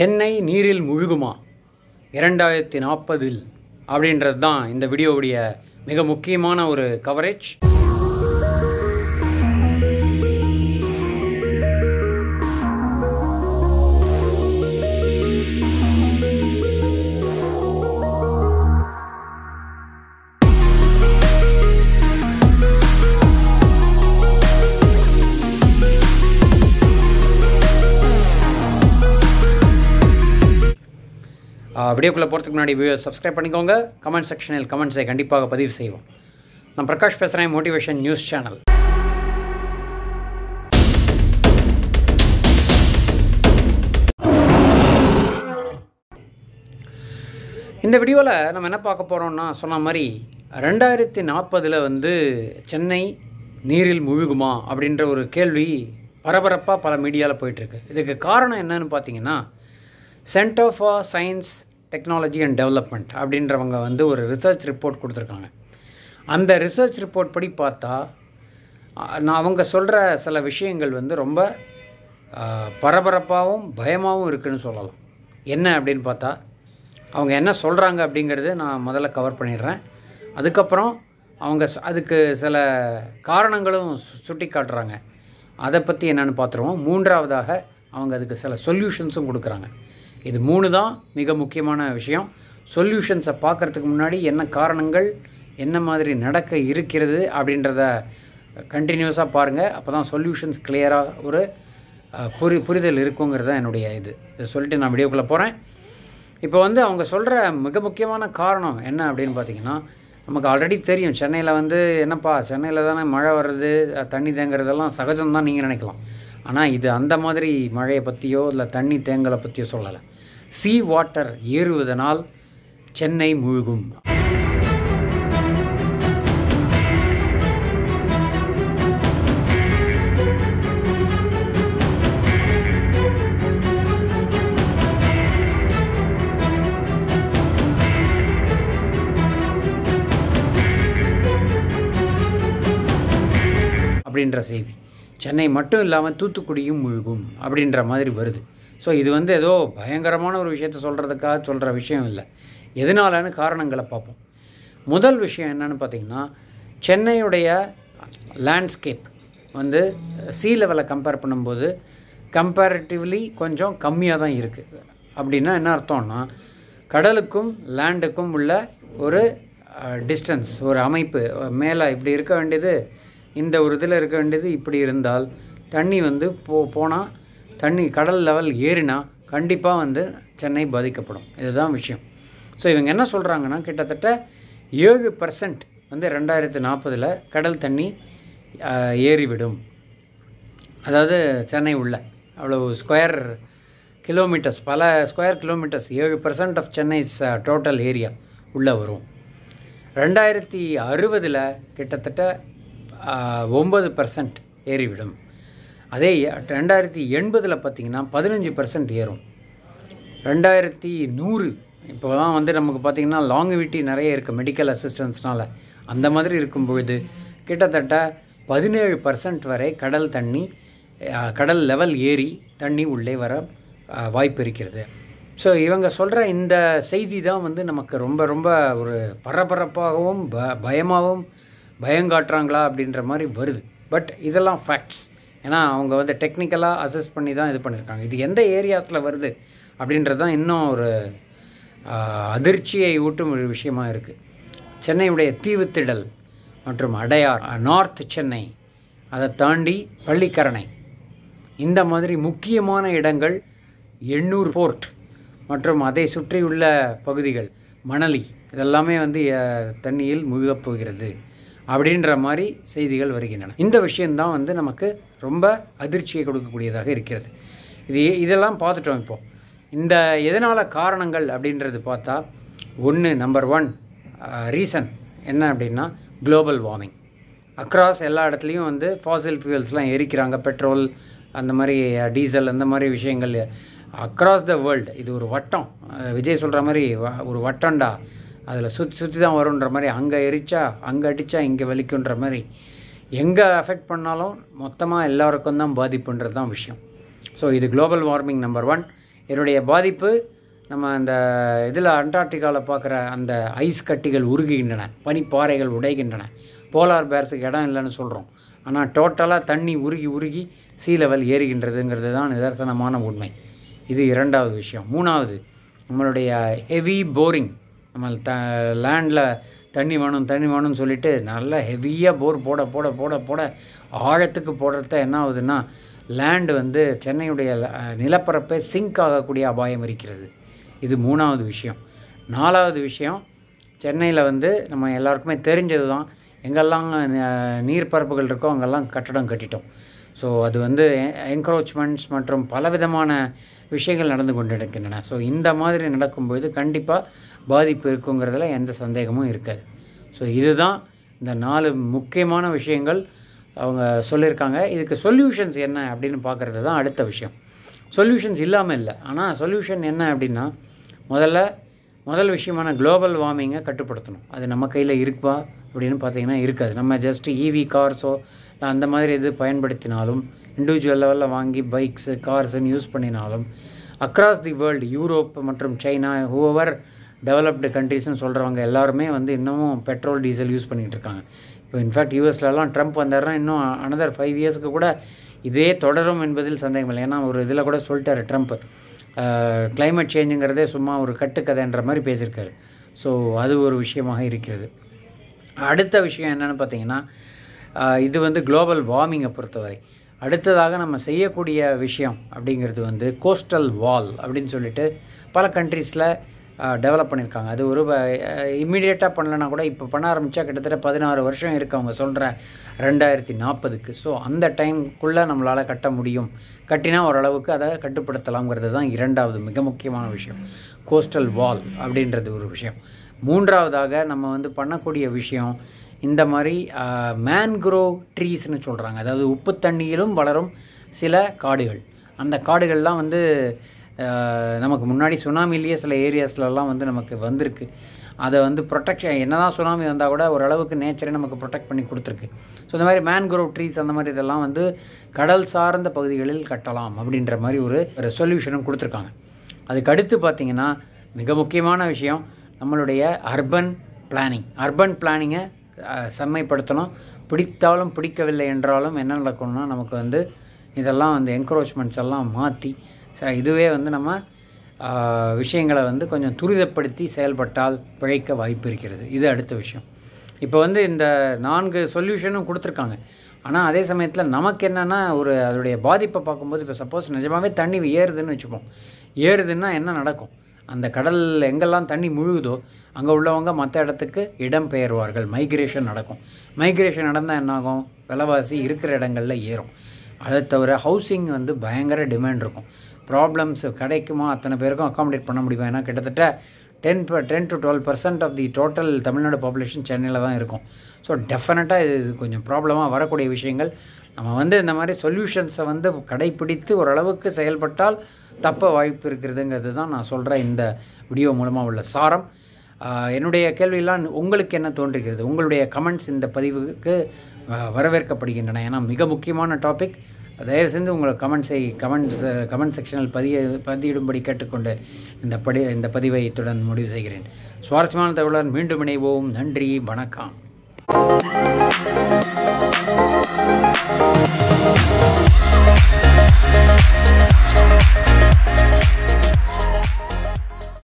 சென்னை நீரில் முழுகுமா 2040 அப்படின்றது தான் இந்த வீடியோவுடைய மிக முக்கியமான ஒரு கவரேஜ். வீடியோக்குள்ளே போகிறதுக்கு முன்னாடி சப்ஸ்கிரைப் பண்ணிக்கோங்க. கமெண்ட் செக்ஷனில் கமெண்ட்ஸை கண்டிப்பாக பதிவு செய்வோம். நான் பிரகாஷ் பேசுகிறேன், மோட்டிவேஷன் நியூஸ் சேனல். இந்த வீடியோவில் நம்ம என்ன பார்க்க போகிறோம்னா, சொன்ன மாதிரி 2040 சென்னை நீரில் முழுகுமா அப்படின்ற ஒரு கேள்வி பரபரப்பாக பல மீடியாவில் போயிட்டுருக்கு. இதுக்கு காரணம் என்னன்னு பார்த்தீங்கன்னா, centre for science technology and development அப்படின்றவங்க ஒரு ரிசர்ச் ரிப்போர்ட் கொடுத்துருக்காங்க. அந்த ரிசர்ச் ரிப்போர்ட் படி பார்த்தா அவங்க சொல்கிற சில விஷயங்கள் ரொம்ப பரபரப்பாகவும் பயமாகவும் இருக்குதுன்னு சொல்லலாம். என்ன அப்படின்னு பார்த்தா, அவங்க என்ன சொல்கிறாங்க அப்படிங்கிறது நான் முதல்ல கவர் பண்ணிடுறேன். அதுக்கப்புறம் அவங்க அதுக்கு சில காரணங்களும் சுட்டி காட்டுறாங்க. அதை பற்றி என்னென்னு பார்த்துருவோம். மூன்றாவதாக அவங்க அதுக்கு சில சொல்யூஷன்ஸும் கொடுக்குறாங்க. இது 3 தான் மிக முக்கியமான விஷயம். சொல்யூஷன்ஸை பார்க்குறதுக்கு முன்னாடி என்ன காரணங்கள், என்ன மாதிரி நடக்க இருக்கிறது அப்படின்றத கண்டினியூஸாக பாருங்கள். அப்போ தான் சொல்யூஷன்ஸ் கிளியராக ஒரு புரிதல் இருக்குங்கிறது தான் என்னுடைய இதை சொல்லிட்டு நான் வீடியோக்குள்ளே போகிறேன். இப்போ அவங்க சொல்கிற மிக முக்கியமான காரணம் என்ன அப்படின்னு பார்த்தீங்கன்னா, நமக்கு ஆல்ரெடி தெரியும் சென்னையில் என்னப்பா சென்னையில் தானே மழை வர்றது, தண்ணி தேங்குறதெல்லாம் சகஜம்தான் நீங்கள் நினைக்கலாம். ஆனால் இது அந்த மாதிரி மழையை பற்றியோ இல்லை தண்ணி தேங்கலை பற்றியோ சொல்லலை. சீ வாட்டர் ஏறுவதனால் சென்னை முழுகும். அப்படின்ற செய்தி சென்னை மட்டும் இல்லாமல் தூத்துக்குடியும் முழுகும் அப்படின்ற மாதிரி வருது. ஸோ இது ஏதோ பயங்கரமான ஒரு விஷயத்த சொல்கிறதுக்காக சொல்கிற விஷயம் இல்லை. எதனாலன்னு காரணங்களை பார்ப்போம். முதல் விஷயம் என்னென்னு பார்த்திங்கன்னா, சென்னையுடைய லேண்ட்ஸ்கேப் சீ லெவலை கம்பேர் பண்ணும்போது கம்பேரிட்டிவ்லி கொஞ்சம் கம்மியாக தான் இருக்குது. அப்படின்னா என்ன அர்த்தம்னா, கடலுக்கும் லேண்டுக்கும் உள்ள ஒரு டிஸ்டன்ஸ், ஒரு அமைப்பு, மேலே இப்படி இருக்க வேண்டியது இந்த ஒரு இதில் இருக்க வேண்டியது இப்படி இருந்தால், தண்ணி போனால் தண்ணி கடல் லெவல் ஏறினா கண்டிப்பாக சென்னை பாதிக்கப்படும். இதுதான் விஷயம். ஸோ இவங்க என்ன சொல்கிறாங்கன்னா, கிட்டத்தட்ட 7% 2040 கடல் தண்ணி ஏறிவிடும். அதாவது சென்னை உள்ள அவ்வளோ ஸ்கொயர் கிலோமீட்டர்ஸ், பல square kilometres, 7% of Chennai's total area உள்ளே வரும். 2060 கிட்டத்தட்ட 9% ஏறிவிடும். அதே 2080 பார்த்திங்கன்னா 15% ஏறும். 2100 இப்போ தான் நமக்கு பார்த்திங்கன்னா லாங்குவிட்டி நிறைய இருக்குது மெடிக்கல் அசிஸ்டன்ஸ்னால். அந்த மாதிரி இருக்கும்பொழுது கிட்டத்தட்ட 17% வரை கடல் லெவல் ஏறி தண்ணி உள்ளே வர வாய்ப்பு இருக்கிறது. ஸோ இவங்க சொல்கிற இந்த செய்தி தான் நமக்கு ரொம்ப ரொம்ப ஒரு பரபரப்பாகவும் பயமாகவும் பயங்காட்டுறாங்களா அப்படின்ற மாதிரி வருது. பட் இதெல்லாம் ஃபேக்ட்ஸ். ஏன்னா அவங்க டெக்னிக்கலாக அசஸ் பண்ணி தான் இது பண்ணியிருக்காங்க. இது எந்த ஏரியாஸில் வருது அப்படின்றது தான் இன்னும் ஒரு அதிர்ச்சியை ஊட்டும் ஒரு விஷயமாக இருக்குது. சென்னையுடைய தீவுத்திடல் மற்றும் அடையார், நார்த் சென்னை, அதை தாண்டி பள்ளிக்கரணை, இந்த மாதிரி முக்கியமான இடங்கள், எண்ணூர் போர்ட் மற்றும் அதை சுற்றியுள்ள பகுதிகள், மணலி, இதெல்லாமே தண்ணியில் முழுகப் போகிறது அப்படின்ற மாதிரி செய்திகள் வருகின்றன. இந்த விஷயந்தான் நமக்கு ரொம்ப அதிர்ச்சியை கொடுக்கக்கூடியதாக இருக்கிறது. இதெல்லாம் பார்த்துட்டோம். இப்போது இந்த எதனால் காரணங்கள் அப்படின்றது பார்த்தா, நம்பர் 1 ரீசன் என்ன அப்படின்னா, குளோபல் வார்மிங். அக்ராஸ் எல்லா இடத்துலையும் ஃபாசில் ஃபியூயல்ஸ்லாம் எரிக்கிறாங்க, பெட்ரோல், அந்த மாதிரி டீசல், அந்த மாதிரி விஷயங்கள் அக்ராஸ் த வேர்ல்டு. இது ஒரு வட்டம். விஜய் சொல்கிற மாதிரி ஒரு வட்டம்டா, அதில் சுற்றி தான் வருன்ற மாதிரி, அங்கே எரிச்சா அங்கே அடித்தா இங்கே வலிக்குன்ற மாதிரி எங்கே அஃபெக்ட் பண்ணாலும் மொத்தமாக எல்லாருக்கும் தான் பாதிப்புன்றது தான் விஷயம். ஸோ இது குளோபல் வார்மிங் நம்பர் 1. இதனுடைய பாதிப்பு நம்ம அந்த இதில் அண்டார்டிகாவில் பார்க்குற அந்த ஐஸ் கட்டிகள் உருகுகின்றன, பனிப்பாறைகள் உடைகின்றன. போலார் பேர்ஸுக்கு இடம் இல்லைன்னு சொல்கிறோம், ஆனால் டோட்டலாக தண்ணி உருகி சீ லெவல் ஏறுகின்றதுங்கிறது தான் நிதர்சனமான உண்மை. இது இரண்டாவது விஷயம். மூணாவது, நம்மளுடைய ஹெவி போரிங். நம்ம லேண்டில் தண்ணி வேணும்னு சொல்லிட்டு நல்லா ஹெவியாக போர் போட ஆழத்துக்கு போடுறத என்ன ஆகுதுன்னா லேண்டு வந்து சென்னையுடைய நிலப்பரப்பை சிங்க் ஆகக்கூடிய அபாயம் இருக்கிறது. இது மூணாவது விஷயம். நாலாவது விஷயம், சென்னையில் வந்து நம்ம எல்லாருக்குமே தெரிஞ்சது தான், எங்கெல்லாம் நீர்ப்பரப்புகள் இருக்கோ அங்கெல்லாம் கட்டடம் கட்டிட்டோம். ஸோ அது வந்து என்க்ரோச்மெண்ட்ஸ் மற்றும் பலவிதமான விஷயங்கள் நடந்து கொண்டு இருக்கின்றன. ஸோ இந்த மாதிரி நடக்கும்போது கண்டிப்பாக பாதிப்பு இருக்குங்கிறதுல எந்த சந்தேகமும் இருக்காது. ஸோ இதுதான் இந்த 4 முக்கியமான விஷயங்கள் அவங்க சொல்லியிருக்காங்க. இதுக்கு சொல்யூஷன்ஸ் என்ன அப்படின்னு பார்க்குறது தான் அடுத்த விஷயம். சொல்யூஷன்ஸ் இல்லாமல் இல்லை, ஆனால் சொல்யூஷன் என்ன அப்படின்னா முதல் விஷயமான குளோபல் வார்மிங்கை கட்டுப்படுத்தணும். அது நம்ம கையில் இருக்குவா அப்படின்னு பார்த்தீங்கன்னா இருக்காது. நம்ம ஜஸ்ட் ஈவி கார்ஸோ அந்த மாதிரி இது பயன்படுத்தினாலும், இண்டிவிஜுவல் லெவலில் வாங்கி பைக்ஸு கார்ஸுன்னு யூஸ் பண்ணினாலும், அக்ராஸ் தி வேர்ல்டு யூரோப் மற்றும் சைனா ஹூவர் டெவலப்டு கண்ட்ரீஸ்னு சொல்கிறவங்க எல்லாருமே வந்து இன்னமும் பெட்ரோல் டீசல் யூஸ் பண்ணிகிட்டு இருக்காங்க. இப்போ இன்ஃபேக்ட் யூஎஸ்லலாம் ட்ரம்ப் வந்தாருன்னா இன்னும் அனதர் 5 இயர்ஸ்க்கு கூட இதே தொடரும் என்பதில் சந்தேகம் இல்லை. ஏன்னா ஒரு இதில் கூட சொல்லிட்டார் ட்ரம்ப், கிளைமேட் சேஞ்சுங்கிறதே சும்மா ஒரு கட்டுக்கதைன்ற மாதிரி பேசியிருக்காரு. ஸோ அது ஒரு விஷயமாக இருக்கிறது. அடுத்த விஷயம் என்னென்னு பார்த்தீங்கன்னா, இது வந்து குளோபல் வார்மிங்கை பொறுத்தவரை அடுத்ததாக நம்ம செய்யக்கூடிய விஷயம் அப்படிங்கிறது வந்து கோஸ்டல் வால் அப்படின்னு சொல்லிட்டு பல கண்ட்ரீஸில் டெவலப் பண்ணியிருக்காங்க. அது ஒரு இம்மிடியேட்டாக பண்ணலன்னா கூட இப்போ பண்ண ஆரம்பித்தா கிட்டத்தட்ட 16 வருஷம் இருக்குது அவங்க சொல்கிற 2040க்கு. ஸோ அந்த டைம்குள்ளே நம்மளால் கட்ட முடியும், கட்டினா ஓரளவுக்கு அதை கட்டுப்படுத்தலாம்ங்கிறது தான் இரண்டாவது மிக முக்கியமான விஷயம், கோஸ்டல் வால் அப்படின்றது ஒரு விஷயம். மூன்றாவதாக நம்ம வந்து பண்ணக்கூடிய விஷயம் இந்த மாதிரி மேன்க்ரோவ் ட்ரீஸ்னு சொல்கிறாங்க. அதாவது உப்பு தண்ணியிலும் வளரும் சில காடுகள். அந்த காடுகள்லாம் வந்து நமக்கு முன்னாடி சுனாமிலேயே சில ஏரியாஸ்லலாம் வந்து நமக்கு வந்திருக்கு. அதை வந்து ப்ரொடெக்ஷன் என்ன தான் சுனாமி வந்தால் கூட ஓரளவுக்கு நேச்சரே நமக்கு ப்ரொடெக்ட் பண்ணி கொடுத்துருக்கு. ஸோ இந்த மாதிரி மேன்க்ரோவ் ட்ரீஸ் அந்த மாதிரி இதெல்லாம் வந்து கடல் சார்ந்த பகுதிகளில் கட்டலாம் அப்படின்ற மாதிரி ஒரு சொல்யூஷனும் கொடுத்துருக்காங்க. அதுக்கு அடுத்து பார்த்திங்கன்னா மிக முக்கியமான விஷயம் நம்மளுடைய அர்பன் பிளானிங்கை செம்மைப்படுத்தணும். பிடித்தாலும் பிடிக்கவில்லை என்றாலும் என்ன நடக்கணும்னா நமக்கு வந்து இதெல்லாம் வந்து என்க்ரோச்மெண்ட்ஸ் எல்லாம் மாற்றி இதுவே வந்து நம்ம விஷயங்களை வந்து கொஞ்சம் துரிதப்படுத்தி செயல்பட்டால் பிழைக்க வாய்ப்பு இருக்கிறது. இது அடுத்த விஷயம். இப்போ வந்து இந்த 4 சொல்யூஷனும் கொடுத்துருக்காங்க. ஆனால் அதே சமயத்தில் நமக்கு என்னென்னா அதோடைய பாதிப்பை பார்க்கும்போது, இப்போ சப்போஸ் நிஜமாகவே தண்ணி ஏறுதுன்னு வச்சுப்போம், ஏறுதுன்னா என்ன நடக்கும்? அந்த கடல் எங்கெல்லாம் தண்ணி முழுகுதோ அங்கே உள்ளவங்க மற்ற இடத்துக்கு இடம் பெயர்வார்கள், மைக்ரேஷன் நடக்கும். மைக்ரேஷன் நடந்தால் என்னாகும்? விலைவாசி இருக்கிற இடங்களில் ஏறும். அதை தவிர ஹவுசிங் வந்து பயங்கர டிமாண்ட் இருக்கும். ப்ராப்ளம்ஸ் கிடைக்குமா, அத்தனை பேருக்கும் அக்காமடேட் பண்ண முடியுமா? ஏன்னா கிட்டத்தட்ட 10 to 12% of the total Tamil Nadu population சென்னையில் தான் இருக்கும். ஸோ டெஃபினட்டாக இது கொஞ்சம் ப்ராப்ளமாக வரக்கூடிய விஷயங்கள். நம்ம வந்து இந்த மாதிரி சொல்யூஷன்ஸை வந்து கடைப்பிடித்து ஓரளவுக்கு செயல்பட்டால் தப்ப வாய்ப்பு இருக்கிறதுங்கிறது தான் நான் சொல்கிற இந்த வீடியோ மூலமாக உள்ள சாரம். என்னுடைய கேள்வியெல்லாம் உங்களுக்கு என்ன தோன்றுகிறது? உங்களுடைய கமெண்ட்ஸ் இந்த பதிவுக்கு வரவேற்கப்படுகின்றன. ஏன்னா மிக முக்கியமான டாபிக். தயவு செஞ்சு உங்களை கமெண்ட் செக்ஷனில் பதியிடும்படி கேட்டுக்கொண்டு இந்த பதிவை இத்துடன் முடிவு செய்கிறேன். சுவாரஸ்யமான தகவலுடன் மீண்டும் இணைவோம். நன்றி, வணக்கம்.